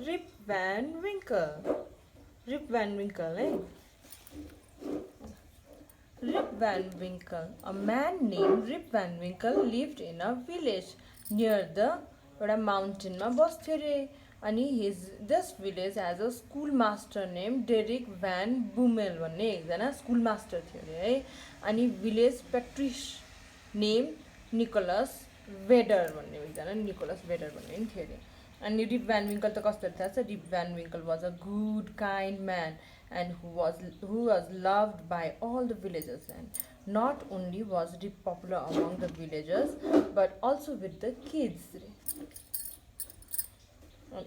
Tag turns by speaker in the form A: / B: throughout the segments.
A: Rip Van Winkle. Rip Van Winkle, eh? Rip Van Winkle. A man named Rip Van Winkle lived in a village near the एउटा माउन्टेनमा बस्थ्यो अरे अनि this village has a schoolmaster named Derek Van Boomel भन्ने एकजना school master थियो अरे है अनि village patriarch name Nicholas Vedder भन्ने एकजना निकोलस वेडर भन्ने पनि थियो अरे अनि रिप भ्यान विङ्कल त कस्तो थाहा छ Rip Van Winkle was a good kind man and who was loved by all the villagers, and not only was Rip popular among the villagers but also with the kids.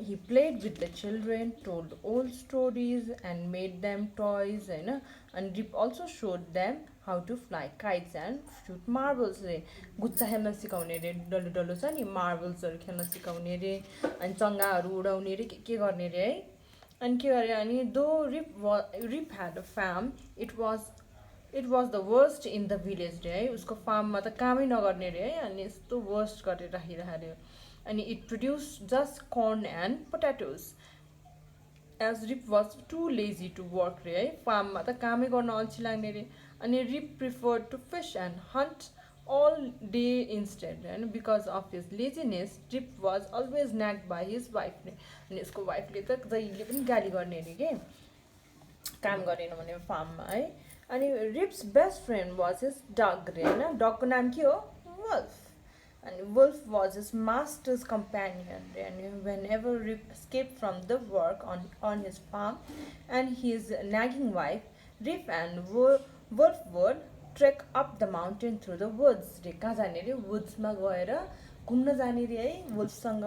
A: He played with the children, told old stories and made them toys, and Rip also showed them how to fly kites and shoot marbles. गुच्चा खेल्न सिकाउने रे डल्लो डल्लो छ नि मार्बल्सहरू खेल्न सिकाउने रे अनि चङ्गाहरू उडाउने रे के गर्ने रे है and though Rip had a farm, it was the worst in the village रे उसको फार्ममा त कामै नगर्ने रे अनि यस्तो वर्स्ट गरेर राखिरहेको अनि it produced just corn and potatoes as Rip was too lazy to work रे फार्ममा त कामै गर्न अल्छी लाग्ने रे अनि Rip preferred to fish and hunt all day instead, and because of his laziness Rip was always nagged by his wife and his wife ले त जहिले पनि गाली गर्ने रे के काम गरेन भने फार्ममा है अनि Rip's best friend was his dog रे हैन डग को नाम के हो Wolf and Wolf was his master's companion and whenever Rip escaped from the work on his farm and his nagging wife Rip and Wolf would trek up the mountain through the woods रे कहाँ जाने रे woods मा गएर घुम्न जाने रे है wolf सँग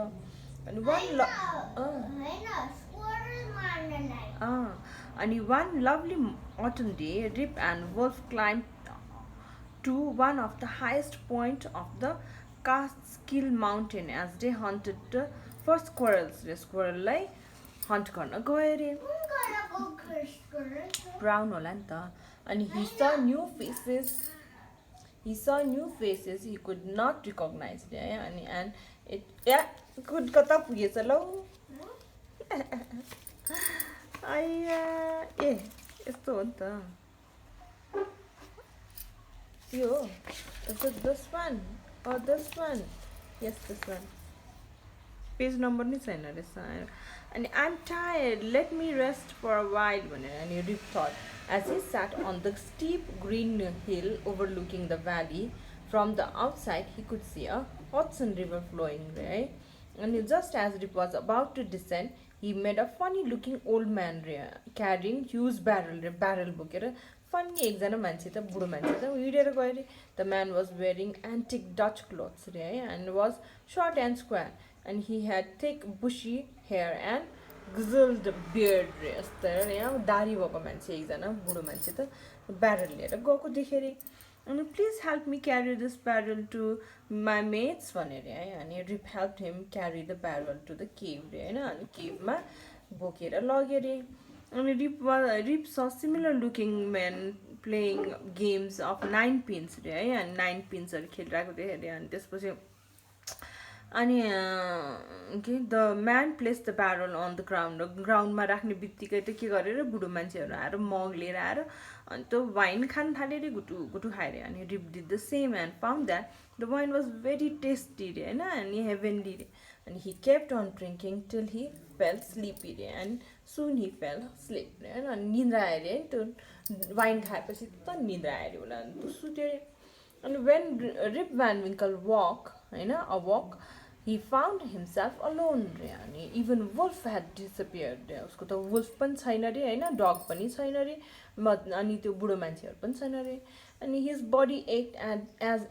A: अनि one lovely autumn day Rip and Wolf climbed to one of the highest point of the Catskill mountain as they hunted for squirrels रे squirrel लाई hunt गर्न गए रे brown होला नि त and he saw new faces he could not recognize and it could कता पुगेछ लौ यस्तो हो नि त यो is it this one or this one yes this one page number नै छैन रहेछ अनि I'm tired, let me rest for a while भनेर अनि Rip thought as he sat on the steep green hill overlooking the valley. From the outside he could see a Hudson River flowing, right? And just as Rip was about to descend he met a funny looking old man carrying huge barrel बोकेर funny एकजना मान्छे त बुढो मान्छे त हिँडेर गयो रे the man was wearing antique Dutch clothes रे and was short and square and he had thick bushy hair and grizzled beard रे यस्तो यहाँ दाढी भएको मान्छे एकजना बुढो मान्छे त ब्यारल लिएर गएको देखे रे अनि please help me carry this barrel to my mates भनेर है अनि Rip helped him carry the barrel to the cave रे हैन अनि केभमा बोकेर लग्यो रे अनि Rip saw similar looking men playing games of 9 pins रे है अनि 9 पिन्सहरु खेलिरहेको देखे रे अनि त्यसपछि अनि the man placed the barrel on the ground मा राख्ने बित्तिकै त के गरे रे बुढो मान्छेहरु आएर मग लिएर आएर अनि त्यो वाइन खान थाले रे गुटु खाए अनि Rip did the same and found that the wine was very tasty रे हैन अनि heavenly रे and he kept on drinking till he felt sleepy रे and soon he fell asleep रे हैन अनि निद्रा आयो रे त्यो वाइन खाएपछि त निद्रा आयो रे उला अनि सुत्यो रे अनि when Rip Van Winkle awoke he found himself alone रे अनि even Wolf had disappeared रे उसको त wolf पनि छैन रे हैन dog पनि छैन रे अनि त्यो बुढो मान्छेहरु पनि छैन रे अनि his body ached and as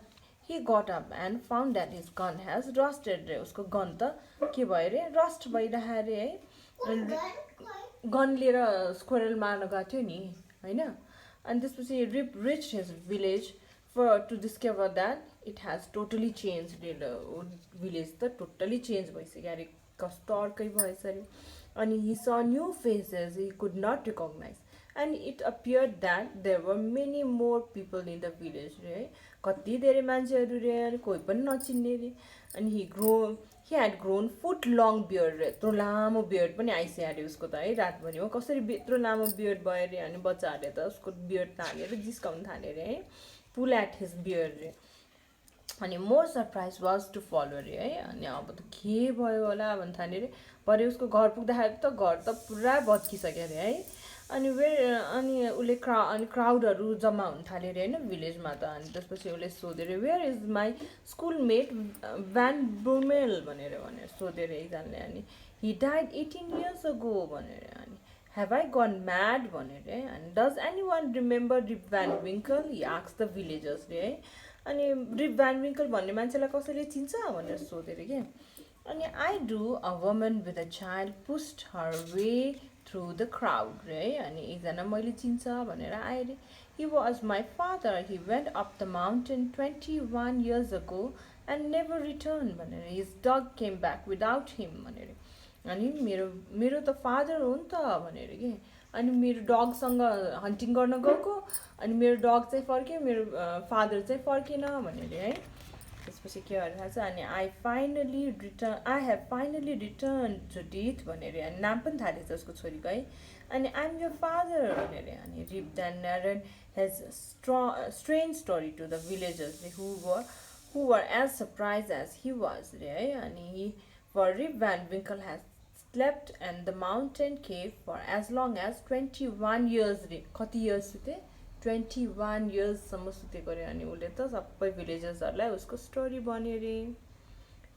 A: he got up and found that his gun has rusted रे उसको गन त के भयो रे रस्ट भइरहा रे है गन लिएर स्क्विरल मार्न गएको थियो नि हैन अनि त्यसपछि Rip reached his village to discover that it has totally changed village त totally change भइसक्यो अरे कस्तो अर्कै भएछ रे अनि he saw new faces he could not recognize and it appeared that there were many more people in the village रे कति धेरै मान्छेहरु रे अनि कोही पनि नचिन्ने रे अनि he had grown foot long beard रे यत्रो लामो बियर्ड पनि आइसक्यो अरे उसको त है रातभरिमा कसरी यत्रो लामो बियर्ड भयो अरे अनि बच्चाहरूले त उसको बियर्ड तानेर जिस्काउन थाले अरे है पुल एट हिज बियर्ड रे अनि more surprise was to follow अरे है अनि अब त के भयो होला भन्नु थाल्यो अरे भरे उसको घर पुग्दाखेरि त घर त पुरा भत्किसक्यो अरे है अनि अनि उसले क्राउडहरू जम्मा हुन थाल्यो अरे होइन भिलेजमा त अनि त्यसपछि उसले सोध्यो अरे where is my school mate Van Brummel भनेर सोध्यो अरे एकजनाले अनि हि डाइड 18 years ago भनेर अनि हेभ आई गन म्याड भनेर है अनि does anyone remember Rip Van Winkle he asks the भिलेजर्सले है अनि रिप भ्यान विङ्कल भन्ने मान्छेलाई कसैले चिन्छ भनेर सोध्यो अरे क्या अनि I do a woman with a child पुस्ट her way through the crowd रे है अनि एकजना मैले चिन्छ भनेर आयो अरे he was my father he went up the mountain 21 years ago and never return भनेर हिज डग केम ब्याक विदाउट हिम भनेर अनि मेरो त फादर हो नि त भनेर कि अनि मेरो डगसँग हन्टिङ गर्न गएको अनि मेरो डग चाहिँ फर्क्यो मेरो फादर चाहिँ फर्केन भनेर है त्यसपछि के भइरहेको छ अनि I have finally return to death भनेर अनि नाम पनि थालेछ उसको छोरीको है अनि आइ एम यर फादर भनेर अनि Rip then narrated his strange story to the villagers who were as surprised as he was रे है अनि for Rip Van Winkle has slept and the mountain cave for as long as 21 years रे कति years सुते 21 yearsसम्म सुतेको अरे अनि उसले त सबै भिलेजर्सहरूलाई उसको स्टोरी भन्यो अरे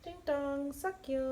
A: टिङ टङ सक्यो